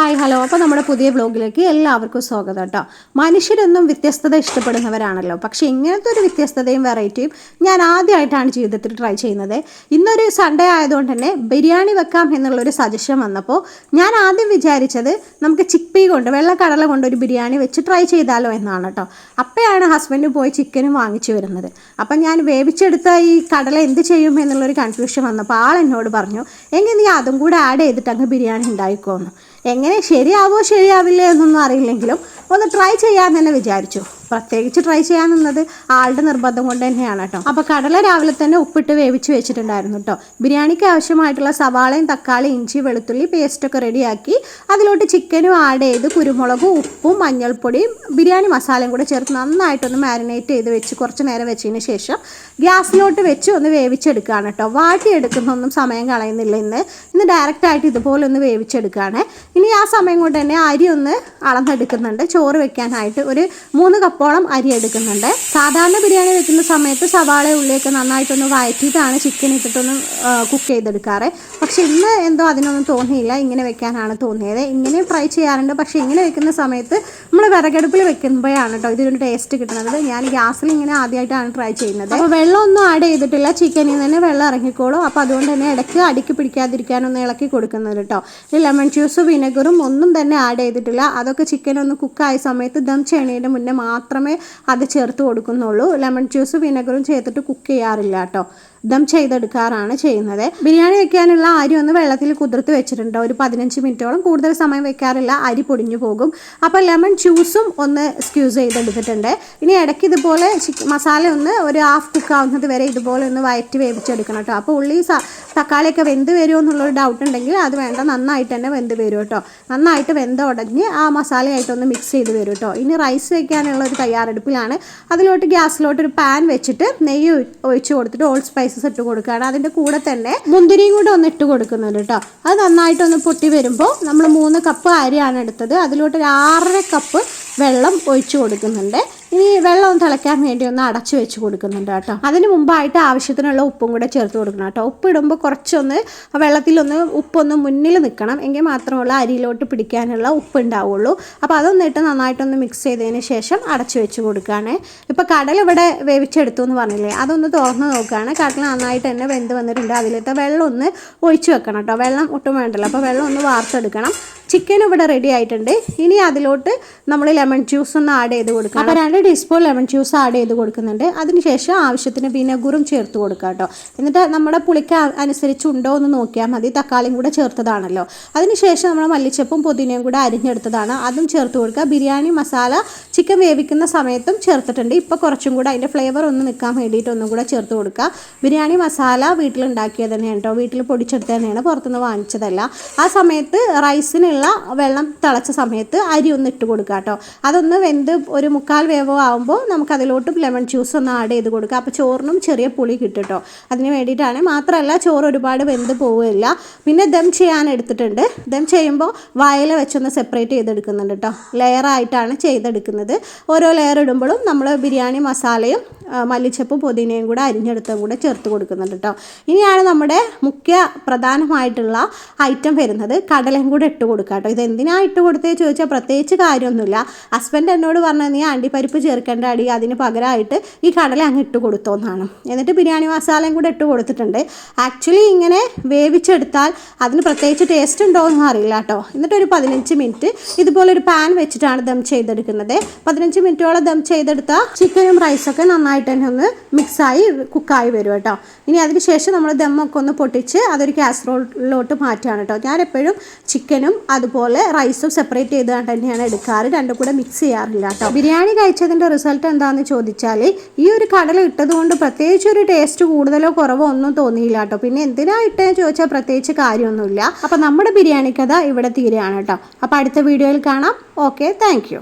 Hi hello. അപ്പോൾ നമ്മുടെ പുതിയ വ്ലോഗിലേക്ക് എല്ലാവർക്കും സ്വാഗതം കേട്ടോ. മനുഷ്യരൊന്നും വ്യത്യസ്തത ഇഷ്ടപ്പെടുന്നവരാണല്ലോ. പക്ഷേ ഇങ്ങനത്തെ ഒരു വ്യത്യസ്തതയും വെറൈറ്റിയും ഞാൻ ആദ്യമായിട്ടാണ് ജീവിതത്തിൽ ട്രൈ ചെയ്യുന്നത്. ഇന്നൊരു സൺഡേ ആയതുകൊണ്ട് തന്നെ ബിരിയാണി വെക്കാം എന്നുള്ളൊരു സജഷൻ വന്നപ്പോൾ ഞാൻ ആദ്യം വിചാരിച്ചത് നമുക്ക് ചിക്പി കൊണ്ട് വെള്ളക്കടല കൊണ്ട് ഒരു ബിരിയാണി വെച്ച് ട്രൈ ചെയ്താലോ എന്നാണ് കേട്ടോ. അപ്പോഴാണ് ഹസ്ബൻഡ് പോയി ചിക്കനും വാങ്ങിച്ചു വരുന്നത്. അപ്പം ഞാൻ വേവിച്ചെടുത്ത ഈ കടല എന്ത് ചെയ്യും എന്നുള്ളൊരു കൺഫ്യൂഷൻ വന്നപ്പോൾ ആൾ എന്നോട് പറഞ്ഞു, എങ്കിൽ നീ അതും കൂടെ ആഡ് ചെയ്തിട്ട് അങ്ങ് ബിരിയാണി ഉണ്ടായിക്കോന്നു. എങ്ങനെ ശരിയാവോ ശരിയാവില്ലേ എന്നൊന്നും അറിയില്ലെങ്കിലും ഒന്ന് ട്രൈ ചെയ്യാൻ തന്നെ വിചാരിച്ചു. പ്രത്യേകിച്ച് ട്രൈ ചെയ്യാമെന്നത് ആളുടെ നിർബന്ധം കൊണ്ട് തന്നെയാണ് കേട്ടോ. അപ്പോൾ കടല രാവിലെ തന്നെ ഉപ്പിട്ട് വേവിച്ച് വെച്ചിട്ടുണ്ടായിരുന്നു കേട്ടോ. ബിരിയാണിക്ക് ആവശ്യമായിട്ടുള്ള സവാളയും തക്കാളി ഇഞ്ചി വെളുത്തുള്ളി പേസ്റ്റൊക്കെ റെഡിയാക്കി അതിലോട്ട് ചിക്കനും ആഡ് ചെയ്ത് കുരുമുളകും ഉപ്പും മഞ്ഞൾപ്പൊടിയും ബിരിയാണി മസാലയും കൂടെ ചേർത്ത് നന്നായിട്ടൊന്ന് മാരിനേറ്റ് ചെയ്ത് വെച്ച് കുറച്ച് നേരം വെച്ചതിന് ശേഷം ഗ്യാസിലോട്ട് വെച്ച് ഒന്ന് വേവിച്ചെടുക്കുകയാണ് കേട്ടോ. വാട്ടിയെടുക്കുന്നൊന്നും സമയം കളയുന്നില്ല. ഇന്ന് ഡയറക്റ്റായിട്ട് ഇതുപോലെ ഒന്ന് വേവിച്ചെടുക്കുകയാണ്. ഇനി ആ സമയം കൊണ്ട് തന്നെ അരി ഒന്ന് അളന്നെടുക്കുന്നുണ്ട്. ചോറ് വെക്കാനായിട്ട് ഒരു 3 കപ്പോളം അരി എടുക്കുന്നുണ്ട്. സാധാരണ ബിരിയാണി വെക്കുന്ന സമയത്ത് സവാള ഉള്ളിയൊക്കെ നന്നായിട്ടൊന്ന് വഴറ്റിയിട്ടാണ് ചിക്കൻ ഇട്ടിട്ടൊന്ന് കുക്ക് ചെയ്തെടുക്കാറ്. പക്ഷെ ഇന്ന് എന്തോ അതിനൊന്നും തോന്നിയില്ല. ഇങ്ങനെ വെക്കാനാണ് തോന്നിയത്. ഇങ്ങനെ ട്രൈ ചെയ്യാറുണ്ട്. പക്ഷേ ഇങ്ങനെ വെക്കുന്ന സമയത്ത് നമ്മൾ വിറകടുപ്പിൽ വെക്കുമ്പോഴാണ് കേട്ടോ ഇതിനൊരു ടേസ്റ്റ് കിട്ടുന്നത്. ഞാൻ ഗ്യാസിൽ ഇങ്ങനെ ആദ്യമായിട്ടാണ് ട്രൈ ചെയ്യുന്നത്. അപ്പോൾ വെള്ളമൊന്നും ആഡ് ചെയ്തിട്ടില്ല. ചിക്കനിൽ നിന്ന് തന്നെ വെള്ളം ഇറങ്ങിക്കോളും. അപ്പോൾ അതുകൊണ്ട് തന്നെ ഇടയ്ക്ക് അടിക്ക് പിടിക്കാതിരിക്കാനൊന്ന് ഇളക്കി കൊടുക്കുന്നത് കേട്ടോ. ഈ ലെമൺ ജ്യൂസ് വിനെഗറും ഒന്നും തന്നെ ആഡ് ചെയ്തിട്ടില്ല. അതൊക്കെ ചിക്കൻ ഒന്ന് കുക്കായ സമയത്ത് ദം ചെയ്യണതിൻ്റെ മുന്നേ മാത്രമേ അത് ചേർത്ത് കൊടുക്കുന്നുള്ളൂ. ലെമൺ ജ്യൂസ് വിനെഗറും ചേർത്തിട്ട് കുക്ക് ചെയ്യാറില്ല കേട്ടോ. ദം ചെയ്തെടുക്കാറാണ് ചെയ്യുന്നത്. ബിരിയാണി വെക്കാനുള്ള അരി ഒന്ന് വെള്ളത്തിൽ കുതിർത്ത് വെച്ചിട്ടുണ്ട്. ഒരു 15 മിനിറ്റോളം, കൂടുതൽ സമയം വെക്കാറില്ല, അരി പൊടിഞ്ഞു പോകും. അപ്പോൾ ലെമൺ ജ്യൂസും ഒന്ന് സ്ക്യൂസ് ചെയ്തെടുത്തിട്ടുണ്ട്. ഇനി ഇടയ്ക്ക് ഇതുപോലെ മസാല ഒന്ന് ഒരു ഹാഫ് കുക്ക് ആവുന്നത് വരെ ഇതുപോലെ ഒന്ന് വയറ്റി വേവിച്ചെടുക്കണം കേട്ടോ. അപ്പോൾ ഉള്ളി തക്കാളിയൊക്കെ വെന്ത് വരുമോ എന്നുള്ളൊരു ഡൗട്ട് ഉണ്ടെങ്കിൽ അത് വേണ്ട, നന്നായിട്ട് തന്നെ വെന്ത് വരും കേട്ടോ. നന്നായിട്ട് വെന്ത് ഉടഞ്ഞ് ആ മസാലയായിട്ടൊന്ന് മിക്സ് ചെയ്ത് വരും കേട്ടോ. ഇനി റൈസ് വെക്കാനുള്ള ഒരു തയ്യാറെടുപ്പിലാണ്. അതിലോട്ട് ഗ്യാസിലോട്ട് ഒരു പാൻ വെച്ചിട്ട് നെയ്യ് ഒഴിച്ച് കൊടുത്തിട്ട് ഓൾ സ്പൈസസ് ഇട്ട് കൊടുക്കുകയാണ്. അതിൻ്റെ കൂടെ തന്നെ മുന്തിരിയും കൂടെ ഒന്ന് ഇട്ട് കൊടുക്കുന്നുണ്ട് കേട്ടോ. അത് നന്നായിട്ടൊന്ന് പൊട്ടി വരുമ്പോൾ നമ്മൾ 3 കപ്പ് അരിയാണ് എടുത്തത്. അതിലോട്ട് ഒരു 6.5 കപ്പ് വെള്ളം ഒഴിച്ചു കൊടുക്കുന്നുണ്ട്. ഇനി വെള്ളം ഒന്ന് തിളയ്ക്കാൻ വേണ്ടി ഒന്ന് അടച്ചു വെച്ച് കൊടുക്കുന്നുണ്ട് കേട്ടോ. അതിന് മുമ്പായിട്ട് ആവശ്യത്തിനുള്ള ഉപ്പും കൂടെ ചേർത്ത് കൊടുക്കണം കേട്ടോ. ഉപ്പിടുമ്പോൾ കുറച്ചൊന്ന് വെള്ളത്തിലൊന്ന് ഉപ്പൊന്ന് മുന്നിൽ നിൽക്കണം, എങ്കിൽ മാത്രമുള്ള അരിയിലോട്ട് പിടിക്കാനുള്ള ഉപ്പ് ഉണ്ടാവുള്ളൂ. അപ്പോൾ അതൊന്ന് ഇട്ട് നന്നായിട്ടൊന്ന് മിക്സ് ചെയ്തതിന് ശേഷം അടച്ചു വെച്ച് കൊടുക്കുകയാണ്. ഇപ്പോൾ കടല ഇവിടെ വേവിച്ചെടുത്തു എന്ന് പറഞ്ഞില്ലേ, അതൊന്ന് തുറന്ന് നോക്കുകയാണ്. കടല നന്നായിട്ട് തന്നെ വെന്ത് വന്നിട്ടുണ്ട്. അതിലത്തെ വെള്ളം ഒന്ന് ഒഴിച്ച് വെക്കണം കേട്ടോ. വെള്ളം ഒട്ടും വേണ്ടല്ലോ. അപ്പോൾ വെള്ളം ഒന്ന് വാർത്തെടുക്കണം. ചിക്കൻ ഇവിടെ റെഡി ആയിട്ടുണ്ട്. ഇനി അതിലോട്ട് നമ്മൾ ലെമൺ ജ്യൂസ് ഒന്ന് ആഡ് ചെയ്ത് കൊടുക്കാം. അപ്പോൾ 2 ടീസ്പൂൺ ലെമൺ ജ്യൂസ് ആഡ് ചെയ്ത് കൊടുക്കുന്നുണ്ട്. അതിനുശേഷം ആവശ്യത്തിന് വിനെഗറും ചേർത്ത് കൊടുക്കുക കേട്ടോ. എന്നിട്ട് നമ്മുടെ പുളിക്ക് അനുസരിച്ച് ഉണ്ടോ എന്ന് നോക്കിയാൽ മതി. തക്കാളിയും കൂടെ ചേർത്തതാണല്ലോ. അതിനുശേഷം നമ്മൾ മല്ലിച്ചപ്പും പുതിനയും കൂടെ അരിഞ്ഞെടുത്തതാണ്, അതും ചേർത്ത് കൊടുക്കുക. ബിരിയാണി മസാല ചിക്കൻ വേവിക്കുന്ന സമയത്തും ചേർത്തിട്ടുണ്ട്. ഇപ്പോൾ കുറച്ചും കൂടെ അതിൻ്റെ ഫ്ലേവർ ഒന്ന് നിൽക്കാൻ വേണ്ടിയിട്ട് ഒന്നും കൂടെ ചേർത്ത് കൊടുക്കുക. ബിരിയാണി മസാല വീട്ടിലുണ്ടാക്കിയത് തന്നെയാണ് കേട്ടോ. വീട്ടിൽ പൊടിച്ചെടുത്ത് തന്നെയാണ്, പുറത്തുനിന്ന് വാങ്ങിച്ചതല്ല. ആ സമയത്ത് റൈസിനുള്ള വെള്ളം തിളച്ച സമയത്ത് അരി ഒന്ന് ഇട്ട് കൊടുക്കുക കേട്ടോ. അതൊന്ന് വെന്ത് ഒരു 3/4 വേവോ ആകുമ്പോൾ നമുക്ക് അതിലോട്ട് ലെമൺ ജ്യൂസ് ഒന്ന് ആഡ് ചെയ്ത് കൊടുക്കുക. അപ്പോൾ ചോറിനും ചെറിയ പുളി കിട്ടും കേട്ടോ. അതിന് വേണ്ടിയിട്ടാണ്. മാത്രമല്ല ചോറ് ഒരുപാട് വെന്ത് പോവുകയില്ല. പിന്നെ ദം ചെയ്യാൻ എടുത്തിട്ടുണ്ട്. ദം ചെയ്യുമ്പോൾ വായിൽ വെച്ചൊന്ന് സെപ്പറേറ്റ് ചെയ്തെടുക്കുന്നുണ്ട് കേട്ടോ. ലെയറായിട്ടാണ് ചെയ്തെടുക്കുന്നത്. ഓരോ ലെയർ ഇടുമ്പോഴും നമ്മൾ ബിരിയാണി മസാലയും മല്ലിച്ചപ്പും പുതിനയും കൂടെ അരിഞ്ഞെടുത്തും കൂടെ ചേർത്ത് കൊടുക്കുന്നുണ്ട് കേട്ടോ. ഇനിയാണ് നമ്മുടെ മുഖ്യ പ്രധാനമായിട്ടുള്ള ഐറ്റം വരുന്നത്. കടലയും കൂടെ ഇട്ട് കൊടുക്കുക കേട്ടോ. ഇത് എന്തിനാണ് ഇട്ട് കൊടുത്തേ ചോദിച്ചാൽ പ്രത്യേകിച്ച് കാര്യമൊന്നുമില്ല. ഹസ്ബൻഡ് എന്നോട് പറഞ്ഞത് നീ അണ്ടിപ്പരിപ്പ് ചേർക്കേണ്ട അടി, അതിന് പകരമായിട്ട് ഈ കടല അങ്ങ് ഇട്ട് കൊടുത്തോന്നാണ്. എന്നിട്ട് ബിരിയാണി മസാലയും കൂടെ ഇട്ട് കൊടുത്തിട്ടുണ്ട്. ആക്ച്വലി ഇങ്ങനെ വേവിച്ചെടുത്താൽ അതിന് പ്രത്യേകിച്ച് ടേസ്റ്റ് ഉണ്ടോ എന്നും അറിയില്ല കേട്ടോ. എന്നിട്ടൊരു 15 മിനിറ്റ് ഇതുപോലെ ഒരു പാൻ വെച്ചിട്ടാണ് ദം ചെയ്തെടുക്കുന്നത്. 15 മിനിറ്റോളം ദം ചെയ്തെടുത്ത ചിക്കനും റൈസൊക്കെ നന്നായിട്ട് തന്നെ ഒന്ന് മിക്സായി കുക്കായി വരും കേട്ടോ. ഇനി അതിന് ശേഷം നമ്മൾ ദമ്മൊക്കെ ഒന്ന് പൊട്ടിച്ച് അതൊരു കാസറോളിലോട്ട് മാറ്റുകയാണ് കേട്ടോ. ഞാൻ എപ്പോഴും ചിക്കനും അതുപോലെ റൈസും സെപ്പറേറ്റ് ചെയ്തുകൊണ്ട് തന്നെയാണ് എടുക്കാറ്. രണ്ടും കൂടെ മിക്സ് ചെയ്യാറില്ല കേട്ടോ. ബിരിയാണി കഴിച്ചതിൻ്റെ റിസൾട്ട് എന്താണെന്ന് ചോദിച്ചാൽ ഈ ഒരു കടല ഇട്ടത് കൊണ്ട് പ്രത്യേകിച്ച് ഒരു ടേസ്റ്റ് കൂടുതലോ കുറവോ ഒന്നും തോന്നിയില്ല കേട്ടോ. പിന്നെ എന്തിനാ ഇട്ടതെന്ന് ചോദിച്ചാൽ പ്രത്യേകിച്ച് കാര്യമൊന്നുമില്ല. അപ്പോൾ നമ്മുടെ ബിരിയാണി കഥ ഇവിടെ തീരുകയാണ് കേട്ടോ. അപ്പോൾ അടുത്ത വീഡിയോയിൽ കാണാം. Okay, thank you.